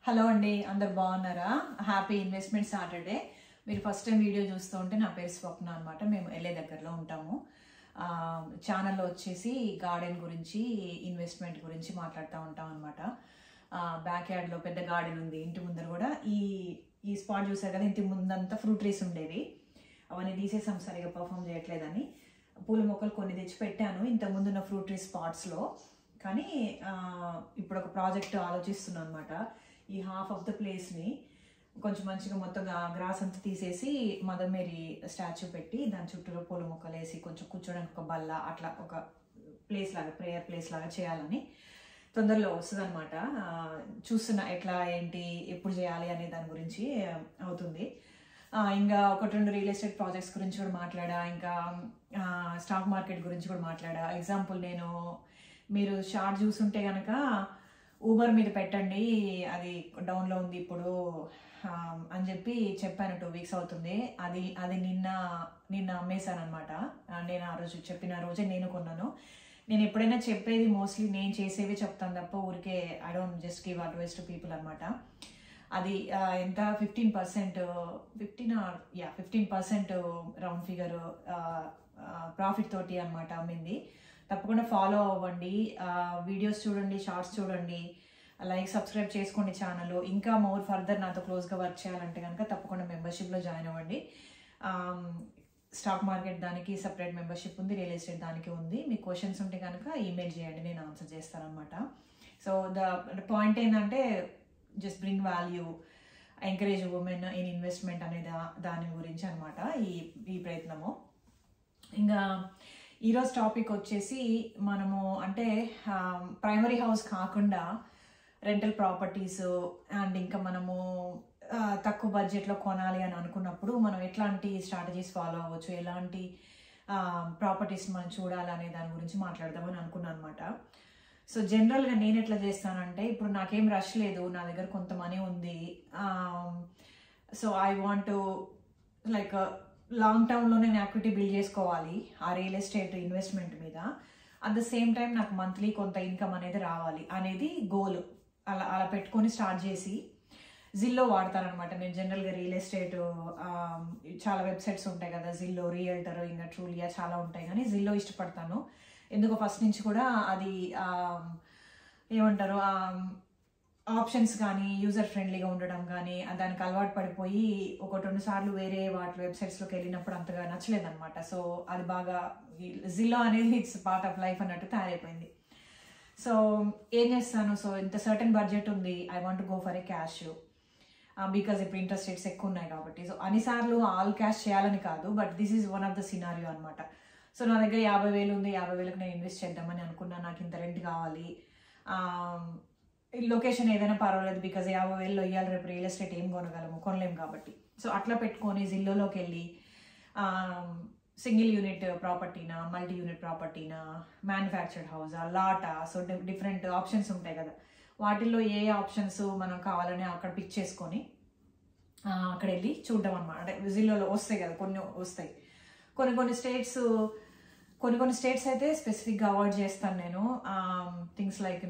Hello అండి, అందరు బాగున్నారా? Happy investment Saturday. మీరు ఫస్ట్ టైం వీడియో చూస్తూ ఉంటే నా పేరు స్వప్న అనమాట. మేము ఎల్ఏ దగ్గరలో ఉంటాము. ఛానల్లో వచ్చేసి గార్డెన్ గురించి, ఇన్వెస్ట్మెంట్ గురించి మాట్లాడుతూ ఉంటాం అనమాట. బ్యాక్ యార్డ్లో పెద్ద గార్డెన్ ఉంది. ఇంటి ముందర కూడా ఈ స్పాట్ చూసారు కదా, ఇంటి ముందంతా ఫ్రూట్ ట్రీస్ ఉండేవి. అవన్నీ తీసేసాం, సరిగా పర్ఫామ్ చేయట్లేదని. పూల మొక్కలు కొన్ని తెచ్చి పెట్టాను ఇంతకుముందు ఉన్న ఫ్రూట్ ట్రీ స్పాట్స్లో. కానీ ఇప్పుడు ఒక ప్రాజెక్ట్ ఆలోచిస్తున్నాను అనమాట. ఈ హాఫ్ ఆఫ్ ద ప్లేస్ని కొంచెం మంచిగా మొత్తం గ్రాస్ అంతా తీసేసి మదర్ మేరీ స్టాచ్యూ పెట్టి దాని చుట్టూలో పూల మొక్కలు వేసి కొంచెం కూర్చోడానికి ఒక బల్ల, అట్లా ఒక ప్లేస్ లాగా, ప్రేయర్ ప్లేస్ లాగా చేయాలని తొందరలో వస్తుంది అనమాట. చూస్తున్నా ఎట్లా ఏంటి ఎప్పుడు చేయాలి అనే దాని గురించి అవుతుంది. ఇంకా ఒకటి రెండు రియల్ ఎస్టేట్ ప్రాజెక్ట్స్ గురించి కూడా మాట్లాడా, ఇంకా స్టాక్ మార్కెట్ గురించి కూడా మాట్లాడా. ఎగ్జాంపుల్, మీరు షార్ట్ చూసుంటే కనుక ఊబర్ మీద పెట్టండి, అది డౌన్లో ఉంది ఇప్పుడు అని చెప్పి చెప్పాను. 2 weeks అవుతుంది. అది నిన్న అమ్మేశాను అనమాట. నేను ఆ రోజు చెప్పిన రోజే నేను కొన్నాను. నేను ఎప్పుడైనా చెప్పేది మోస్ట్లీ నేను చేసేవి చెప్తాను తప్ప ఊరికే I don't just give advice to people అనమాట. అది ఎంత 15% రౌండ్ ఫిగర్ ప్రాఫిట్ తోటి అనమాట అమ్మింది. తప్పకుండా ఫాలో అవ్వండి, వీడియోస్ చూడండి, షార్ట్స్ చూడండి, సబ్స్క్రైబ్ చేసుకోండి ఛానల్. ఇంకా మోర్ ఫర్దర్ నాతో క్లోజ్గా వర్క్ చేయాలంటే కనుక తప్పకుండా మెంబర్షిప్లో జాయిన్ అవ్వండి. స్టాక్ మార్కెట్ దానికి సపరేట్ మెంబర్షిప్ ఉంది, రియల్ ఎస్టేట్ దానికి ఉంది. మీకు క్వశ్చన్స్ ఉంటే కనుక ఈమెయిల్ చేయండి, నేను ఆన్సర్ చేస్తాను అనమాట. సో ద పాయింట్ ఏంటంటే just bring value, encourage women in investment అనే దాని గురించి అనమాట ఈ ప్రయత్నము. ఇంకా ఈరోజు టాపిక్ వచ్చేసి మనము అంటే ప్రైమరీ హౌస్ కాకుండా రెంటల్ ప్రాపర్టీస్ అండ్ ఇంకా మనము తక్కువ బడ్జెట్లో కొనాలి అని అనుకున్నప్పుడు మనం ఎట్లాంటి స్ట్రాటజీస్ ఫాలో అవ్వచ్చు, ఎలాంటి ప్రాపర్టీస్ మనం చూడాలి అనే దాని గురించి మాట్లాడదామని అనుకున్నాను అనమాట. సో జనరల్గా నేను ఎట్లా చేస్తానంటే, ఇప్పుడు నాకేం రష్ లేదు, నా దగ్గర కొంత మనీ ఉంది. సో ఐ వాంట్ లాంగ్ టర్మ్లో నేను యాక్టివిటీ బిల్డ్ చేసుకోవాలి ఆ రియల్ ఎస్టేట్ ఇన్వెస్ట్మెంట్ మీద. అట్ ద సేమ్ టైం నాకు మంత్లీ కొంత ఇన్కమ్ అనేది రావాలి అనేది గోల్. అలా పెట్టుకొని స్టార్ట్ చేసి జిల్లో వాడతానమాట. నేను జనరల్గా రియల్ ఎస్టేట్ చాలా వెబ్సైట్స్ ఉంటాయి కదా, జిల్లో, రియల్టర్, ఇంకా ట్రూలియా చాలా ఉంటాయి, కానీ జిల్లో ఇష్టపడతాను. ఎందుకో ఫస్ట్ నుంచి కూడా అది ఏమంటారు, ఆప్షన్స్ కానీ యూజర్ ఫ్రెండ్లీగా ఉండడం కానీ దానికి అలవాటు పడిపోయి 1-2 సార్లు వేరే వాటి వెబ్సైట్స్లోకి వెళ్ళినప్పుడు అంతగా నచ్చలేదన్నమాట. సో అది బాగా జిల్లో అనేది ఇట్స్ పార్ట్ ఆఫ్ లైఫ్ అన్నట్టు తయారైపోయింది. సో ఏం చేస్తాను, సో ఇంత సర్టన్ బడ్జెట్ ఉంది, I want go for a cash because ఇప్పుడు ఇంట్రెస్ట్ రేట్స్ ఎక్కువ ఉన్నాయి కాబట్టి. సో అన్నిసార్లు ఆల్ క్యాష్ చేయాలని కాదు, but this is one of the scenario అనమాట. సో నా దగ్గర 50,000 ఉంది, 50,000కి నేను ఇన్వెస్ట్ చేద్దామని అనుకున్నా, నాకు ఇంత రెంట్ కావాలి, లొకేషన్ ఏదైనా పర్వాలేదు, బికాజ్ 50,000లో ఇవ్వాలి, రేపు రియల్ ఎస్టేట్ ఏం కొనలేము కాబట్టి. సో అట్లా పెట్టుకొని జిల్లోలోకి వెళ్ళి సింగిల్ యూనిట్ ప్రాపర్టీనా, మల్టీ యూనిట్ ప్రాపర్టీనా, మ్యానుఫ్యాక్చర్డ్ హౌసా, లాటా, సో డిఫరెంట్ ఆప్షన్స్ ఉంటాయి కదా, వాటిల్లో ఏ ఆప్షన్స్ మనం కావాలని అక్కడ పిక్ చేసుకొని అక్కడ వెళ్ళి చూడడం అనమాట. అంటే జిల్లోలో వస్తాయి కదా, కొన్ని వస్తాయి. కొన్ని స్టేట్స్ అయితే స్పెసిఫిక్గా అవాయిడ్ చేస్తాను నేను. థింగ్స్ లైక్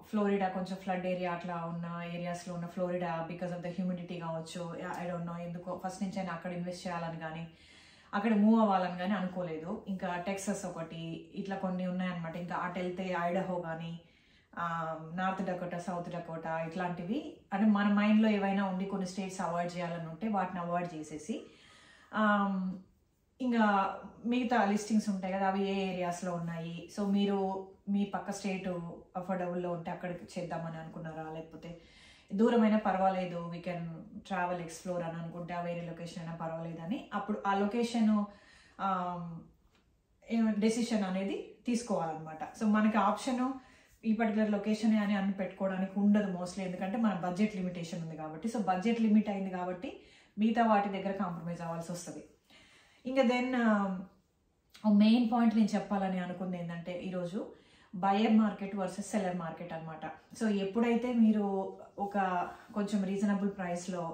ఫ్లోరిడా, కొంచెం ఫ్లడ్ ఏరియా అట్లా ఉన్న ఏరియాస్లో ఉన్న Florida, because of the humidity కావచ్చు, ఐ డోంట్ నో ఎందుకో ఫస్ట్ నుంచి అయినా అక్కడ ఇన్వెస్ట్ చేయాలని కానీ అక్కడ మూవ్ అవ్వాలని కానీ అనుకోలేదు. ఇంకా టెక్సస్ ఒకటి, ఇట్లా కొన్ని ఉన్నాయన్నమాట. ఇంకా అటు వెళ్తే ఐడహో కానీ, నార్త్ డకోటా, సౌత్ డకోటా, ఇట్లాంటివి. అంటే మన మైండ్లో ఏవైనా ఉండి కొన్ని స్టేట్స్ అవాయిడ్ చేయాలని ఉంటే వాటిని అవాయిడ్ చేసేసి ఇంకా మిగతా లిస్టింగ్స్ ఉంటాయి కదా, అవి ఏ ఏరియాస్లో ఉన్నాయి, సో మీరు మీ పక్క స్టేట్ అఫోర్డబుల్లో ఉంటే అక్కడికి చేద్దామని అనుకున్నారా, లేకపోతే దూరమైనా పర్వాలేదు, వీ కెన్ ట్రావెల్ ఎక్స్ప్లోర్ అని అనుకుంటే ఆ వేరే లొకేషన్ అయినా పర్వాలేదని అప్పుడు ఆ లొకేషన్ డెసిషన్ అనేది తీసుకోవాలన్నమాట. సో మనకి ఆప్షన్ ఈ పర్టికులర్ లొకేషన్ అని అన్ని పెట్టుకోవడానికి ఉండదు మోస్ట్లీ, ఎందుకంటే మన బడ్జెట్ లిమిటేషన్ ఉంది కాబట్టి. సో బడ్జెట్ లిమిట్ అయింది కాబట్టి మిగతా వాటి దగ్గర కాంప్రమైజ్ అవ్వాల్సి వస్తుంది. ఇంకా దెన్ మెయిన్ పాయింట్ నేను చెప్పాలని అనుకుంది ఏంటంటే ఈరోజు buyer market versus seller market అనమాట. సో ఎప్పుడైతే మీరు ఒక కొంచెం రీజనబుల్ ప్రైస్లో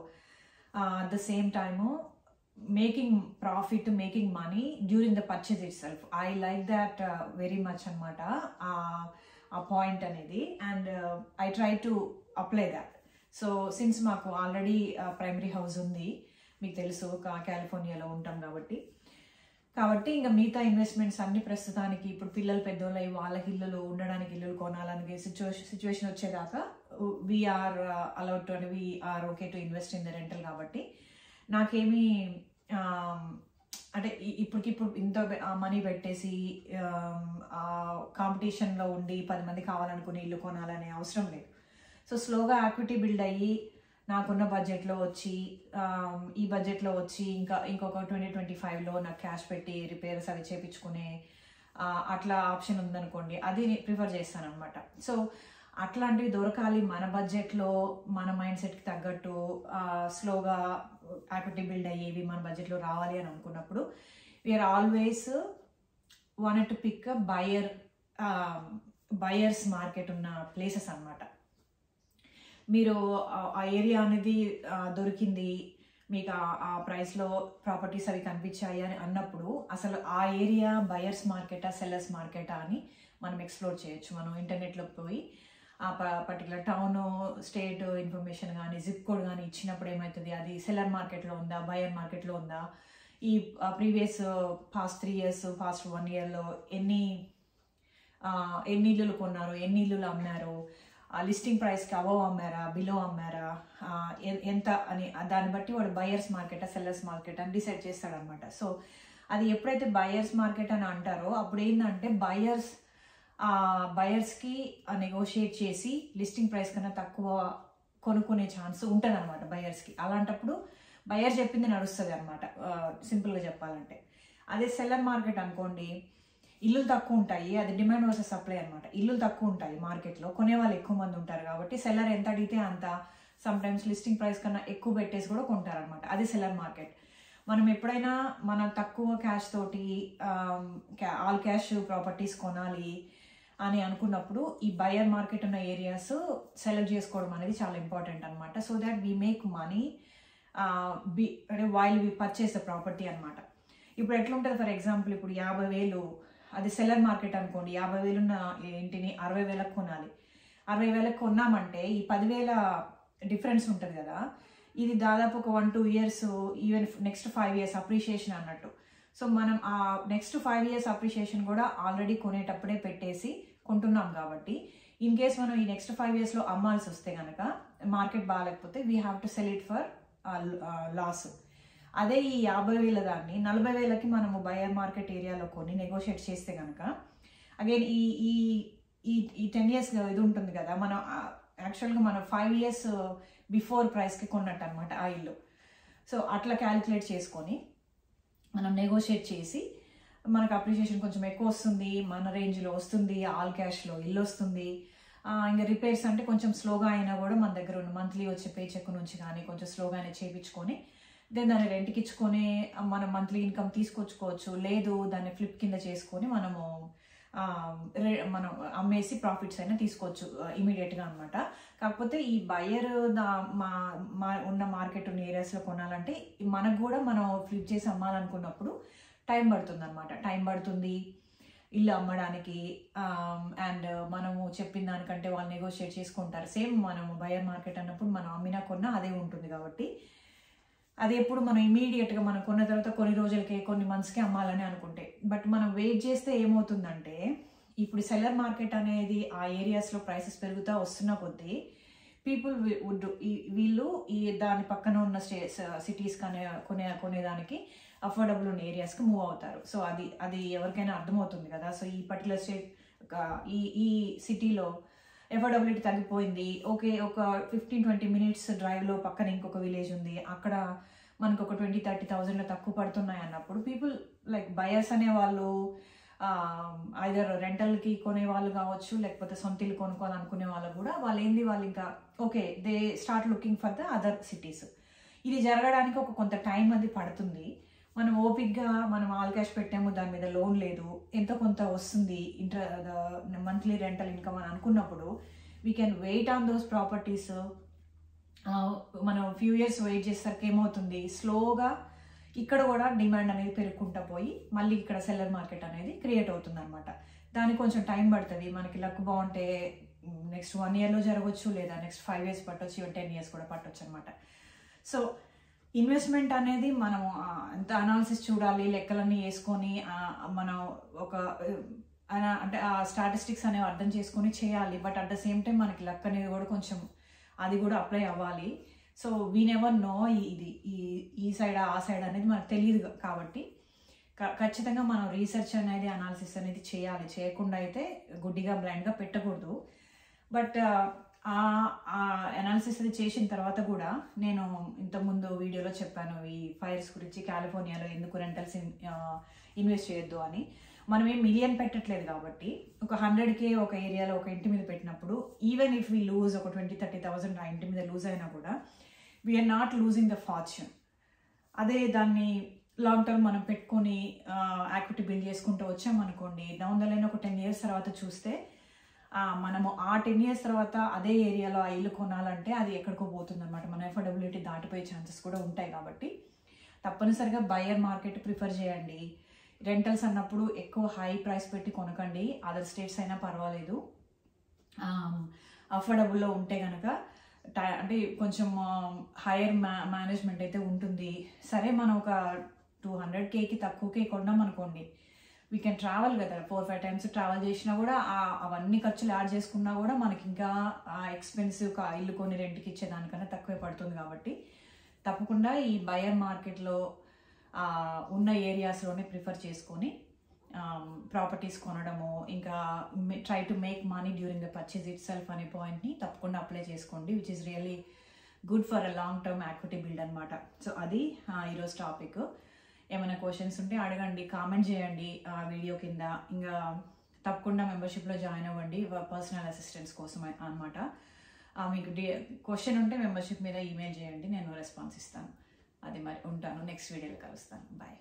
at the same time making profit, making money during the purchase it self, I like that very much అనమాట ఆ పాయింట్ అనేది. And I try to apply that. So since మాకు ఆల్రెడీ ప్రైమరీ హౌస్ ఉంది, మీకు తెలుసు కాలిఫోర్నియాలో ఉంటాం కాబట్టి ఇంకా మిగతా ఇన్వెస్ట్మెంట్స్ అన్ని ప్రస్తుతానికి ఇప్పుడు పిల్లలు పెద్దోళ్ళు అయ్యి వాళ్ళకి ఇల్లులు ఉండడానికి ఇల్లులు కొనాలని సిచ్యువేషన్ వచ్చేదాకా we are allowed to and we are okay to invest in the rental. కాబట్టి నాకేమీ అంటే ఇప్పటికిప్పుడు ఇంత మనీ పెట్టేసి కాంపిటీషన్లో ఉండి 10 మంది కావాలనుకుని ఇల్లు కొనాలనే అవసరం లేదు. సో స్లోగా యాక్విటీ బిల్డ్ అయ్యి నాకున్న బడ్జెట్లో వచ్చి ఈ బడ్జెట్లో వచ్చి ఇంకొక 2025లో నాకు క్యాష్ పెట్టి రిపేర్స్ అవి చేయించుకునే అట్లా ఆప్షన్ ఉందనుకోండి, అది ప్రిఫర్ చేస్తాను అనమాట. సో అట్లాంటివి దొరకాలి మన బడ్జెట్లో, మన మైండ్ సెట్కి తగ్గట్టు స్లోగా యాక్విటీ బిల్డ్ అయ్యేవి మన బడ్జెట్లో రావాలి అని అనుకున్నప్పుడు we are always wanted to pick buyers market ఉన్న ప్లేసెస్ అనమాట. మీరు ఆ ఏరియా అనేది దొరికింది, మీకు ఆ ప్రైస్లో ప్రాపర్టీస్ అవి కనిపించాయి అని అన్నప్పుడు అసలు ఆ ఏరియా బయర్స్ మార్కెటా సెల్లర్స్ మార్కెటా అని మనం ఎక్స్ప్లోర్ చేయొచ్చు. మనం ఇంటర్నెట్లోకి పోయి ఆ పర్టికులర్ టౌన్ స్టేట్ ఇన్ఫర్మేషన్ కానీ జిప్ కోడ్ కానీ ఇచ్చినప్పుడు ఏమవుతుంది, అది సెల్లర్ మార్కెట్లో ఉందా బయర్ మార్కెట్లో ఉందా, ఈ ప్రీవియస్ పాస్ట్ 3 years పాస్ట్ 1 yearలో ఎన్ని ఇల్లులు కొన్నారు, ఎన్ని ఇల్లులు అమ్మారు, లిస్టింగ్ ప్రైస్కి అబవ్ అమ్మారా బిలో అమ్మారా, ఎంత అని దాన్ని బట్టి వాడు బయర్స్ మార్కెటా సెల్లర్స్ మార్కెట్ అని డిసైడ్ చేస్తాడనమాట. సో అది ఎప్పుడైతే బయర్స్ మార్కెట్ అని అంటారో అప్పుడు ఏంటంటే బయర్స్కి నెగోషియేట్ చేసి లిస్టింగ్ ప్రైస్ కన్నా తక్కువ కొనుక్కునే ఛాన్స్ ఉంటుంది అనమాట బయర్స్కి. అలాంటప్పుడు బయర్ చెప్పింది నడుస్తుంది అనమాట, సింపుల్గా చెప్పాలంటే. అదే సెల్లర్ మార్కెట్ అనుకోండి, ఇల్లులు తక్కువ ఉంటాయి, అది డిమాండ్ వర్సెస్ సప్లై అనమాట. ఇల్లులు తక్కువ ఉంటాయి మార్కెట్లో, కొనేవాళ్ళు ఎక్కువ మంది ఉంటారు కాబట్టి సెల్లర్ ఎంత అడిగితే అంత, సమ్టైమ్స్ లిస్టింగ్ ప్రైస్ కన్నా ఎక్కువ పెట్టేసి కూడా కొంటారనమాట. అది సెల్లర్ మార్కెట్. మనం ఎప్పుడైనా మన తక్కువ క్యాష్ తోటి ఆల్ క్యాష్ ప్రాపర్టీస్ కొనాలి అని అనుకున్నప్పుడు ఈ బయర్ మార్కెట్ ఉన్న ఏరియాస్ సెలెక్ట్ చేసుకోవడం అనేది చాలా ఇంపార్టెంట్ అనమాట. So that we make money while we purchase the property అనమాట. ఇప్పుడు ఎట్లుంటుంది, ఫర్ ఎగ్జాంపుల్ ఇప్పుడు 50,000 అది సెల్లర్ మార్కెట్ అనుకోండి, 50,000 ఉన్న ఇంటిని 60,000కి కొనాలి. 60,000కి కొన్నామంటే ఈ 10,000 డిఫరెన్స్ ఉంటుంది కదా, ఇది దాదాపు ఒక 1-2 years even next 5 years appreciation అన్నట్టు. సో మనం ఆ నెక్స్ట్ 5 years అప్రిషియేషన్ కూడా ఆల్రెడీ కొనేటప్పుడే పెట్టేసి కొంటున్నాం కాబట్టి ఇన్ కేస్ మనం ఈ నెక్స్ట్ 5 yearsలో అమ్మాల్సి వస్తే కనుక మార్కెట్ బాగాలేకపోతే we have to sell it for loss. అదే ఈ 50,000 దాన్ని 40,000కి మనము బయర్ మార్కెట్ ఏరియాలో కొని నెగోషియేట్ చేస్తే కనుక అగైన్ ఈ 10 years ఇది ఉంటుంది కదా, మనం యాక్చువల్గా మనం 5 years బిఫోర్ ప్రైస్కి కొన్నట్టు అనమాట ఆ ఇల్లు. సో అట్లా క్యాలిక్యులేట్ చేసుకొని మనం నెగోషియేట్ చేసి మనకు అప్రిషియేషన్ కొంచెం ఎక్కువ వస్తుంది, మన రేంజ్లో వస్తుంది, ఆల్ క్యాష్లో ఇల్లు వస్తుంది. ఇంకా రిపేర్స్ అంటే కొంచెం స్లోగా అయినా కూడా మన దగ్గర ఉన్న మంత్లీ వచ్చే పే చెక్ నుంచి కానీ కొంచెం స్లోగానే చేయించుకొని దాన్ని రెంట్కి ఇచ్చుకొని మనం మంత్లీ ఇన్కమ్ తీసుకొచ్చుకోవచ్చు. లేదు దాన్ని ఫ్లిప్ కింద చేసుకొని మనం అమ్మేసి ప్రాఫిట్స్ అయినా తీసుకోవచ్చు ఇమీడియట్గా అనమాట. కాకపోతే ఈ బయర్ ఉన్న మార్కెట్ ఉన్న ఏరియాస్లో కొనాలంటే మనకు కూడా మనం ఫ్లిప్ చేసి అమ్మాలనుకున్నప్పుడు టైం పడుతుంది అనమాట. టైం పడుతుంది ఇల్లు అమ్మడానికి. అండ్ మనము చెప్పిన దానికంటే వాళ్ళు నెగోషియేట్ చేసుకుంటారు. సేమ్ మనము బయర్ మార్కెట్ అన్నప్పుడు మనం అమ్మినా కొన్నా అదే ఉంటుంది కాబట్టి అది ఎప్పుడు మనం ఇమీడియట్గా మనం కొన్న తర్వాత కొన్ని రోజులకే కొన్ని మంత్స్కే అమ్మాలని అనుకుంటే, బట్ మనం వెయిట్ చేస్తే ఏమవుతుందంటే ఇప్పుడు సెల్లర్ మార్కెట్ అనేది ఆ ఏరియాస్లో ప్రైసెస్ పెరుగుతూ వస్తున్న కొద్దీ పీపుల్ వీళ్ళు దాని పక్కన ఉన్న సిటీస్ కొనేదానికి అఫోర్డబుల్ ఉన్న ఏరియాస్కి మూవ్ అవుతారు. సో అది ఎవరికైనా అర్థమవుతుంది కదా. సో ఈ పర్టికులర్ స్టేట్ ఈ సిటీలో ఎఫోర్డబిలిటీ తగ్గిపోయింది, ఓకే ఒక 15-20 minutes డ్రైవ్లో పక్కన ఇంకొక విలేజ్ ఉంది, అక్కడ మనకు ఒక 20,000-30,000 తక్కువ పడుతున్నాయి అన్నప్పుడు పీపుల్ లైక్ బయర్స్ అనే వాళ్ళు ఐదర్ రెంటల్కి కొనే వాళ్ళు కావచ్చు, లేకపోతే సొంత ఇల్లు కొనుక్కోవాలనుకునే వాళ్ళు కూడా వాళ్ళు ఇంకా okay they start looking for the other cities. ఇది జరగడానికి ఒక కొంత టైం అది పడుతుంది. మనం ఓపిక్గా మనం ఆల్ క్యాష్ పెట్టాము, దాని మీద లోన్ లేదు, ఎంతో కొంత వస్తుంది మంత్లీ రెంటల్ ఇన్కమ్ అని అనుకున్నప్పుడు we can wait on those properties. మనం ఫ్యూ ఇయర్స్ వెయిట్ చేసేసరికి ఏమవుతుంది, స్లోగా ఇక్కడ కూడా డిమాండ్ అనేది పెరుగుకుంటూ పోయి మళ్ళీ ఇక్కడ సెల్లర్ మార్కెట్ అనేది క్రియేట్ అవుతుంది అనమాట. దానికి కొంచెం టైం పడుతుంది. మనకి లక్ బాగుంటే నెక్స్ట్ 1 ఇయర్లో జరగవచ్చు, లేదా నెక్స్ట్ 5 years పట్టొచ్చు, ఈవెన్ 10 years కూడా పట్టొచ్చు అనమాట. సో ఇన్వెస్ట్మెంట్ అనేది మనం ఎంత అనాలిసిస్ చూడాలి, లెక్కలన్నీ వేసుకొని మనం ఒక అంటే ఆ స్టాటిస్టిక్స్ అనేవి అర్థం చేసుకొని చేయాలి. But at the same time మనకి లక్ అనేది కూడా కొంచెం అది కూడా అప్లై అవ్వాలి. సో వీ నెవర్ నో ఇది ఈ సైడ్ ఆ సైడ్ అనేది మనకు తెలియదు. కాబట్టి ఖచ్చితంగా మనం రీసెర్చ్ అనేది అనాలిసిస్ అనేది చేయాలి. చేయకుండా అయితే గుడ్డిగా బ్లైండ్గా పెట్టకూడదు. బట్ ఆ అనాలిసిస్ అది చేసిన తర్వాత కూడా నేను ఇంతకుముందు వీడియోలో చెప్పాను ఈ ఫైర్స్ గురించి, కాలిఫోర్నియాలో ఎందుకు రెంటల్స్ ఇన్వెస్ట్ చేయొద్దు అని. మనం ఏం మిలియన్ పెట్టట్లేదు కాబట్టి ఒక 100K ఒక ఏరియాలో ఒక ఇంటి మీద పెట్టినప్పుడు ఈవెన్ ఇఫ్ వీ లూజ్ ఒక 20,000-30,000 ఆ ఇంటి మీద లూజ్ అయినా కూడా we are not losing the fortune. అదే దాన్ని లాంగ్ టర్మ్ మనం పెట్టుకొని యాక్టివిటీ బిల్డ్ చేసుకుంటూ వచ్చామనుకోండి, డౌన్ ద లైన్ ఒక 10 years తర్వాత చూస్తే మనము ఆ 10 years తర్వాత అదే ఏరియాలో ఆ ఇల్లు కొనాలంటే అది ఎక్కడికో పోతుంది అనమాట. మన ఎఫోర్డబిలిటీ దాటిపోయే ఛాన్సెస్ కూడా ఉంటాయి. కాబట్టి తప్పనిసరిగా బయర్ మార్కెట్ ప్రిఫర్ చేయండి. రెంటల్స్ అన్నప్పుడు ఎక్కువ హై ప్రైస్ పెట్టి కొనకండి. అదర్ స్టేట్స్ అయినా పర్వాలేదు, అఫోర్డబుల్లో ఉంటే కనుక. అంటే కొంచెం హైయర్ మేనేజ్మెంట్ అయితే ఉంటుంది. సరే మనం ఒక 200Kకి తక్కువకే కొన్నాం అనుకోండి, వీ కెన్ ట్రావెల్ కదా, 4-5 times ట్రావెల్ చేసినా కూడా అవన్నీ ఖర్చులు యాడ్ చేసుకున్నా కూడా మనకి ఇంకా ఎక్స్పెన్సివ్ ఇల్లు కొని రెంట్కి ఇచ్చేదానికన్నా తక్కువే పడుతుంది. కాబట్టి తప్పకుండా ఈ బయర్ మార్కెట్లో ఉన్న ఏరియాస్లోనే ప్రిఫర్ చేసుకొని ప్రాపర్టీస్ కొనడము, ఇంకా try to make money during the purchase it self అనే పాయింట్ని తప్పకుండా అప్లై చేసుకోండి, which is really good for a long term activity build అనమాట. సో అది ఈరోజు టాపిక్. ఏమైనా క్వశ్చన్స్ ఉంటే అడగండి, కామెంట్ చేయండి వీడియో కింద. ఇంకా తప్పకుండా మెంబర్షిప్లో జాయిన్ అవ్వండి పర్సనల్ అసిస్టెన్స్ కోసం అనమాట. మీకు క్వశ్చన్ ఉంటే మెంబర్షిప్ మీద ఈమెయిల్ చేయండి, నేను రెస్పాన్స్ ఇస్తాను. అది మరి ఉంటాను, నెక్స్ట్ వీడియోలో కలుస్తాను. బాయ్.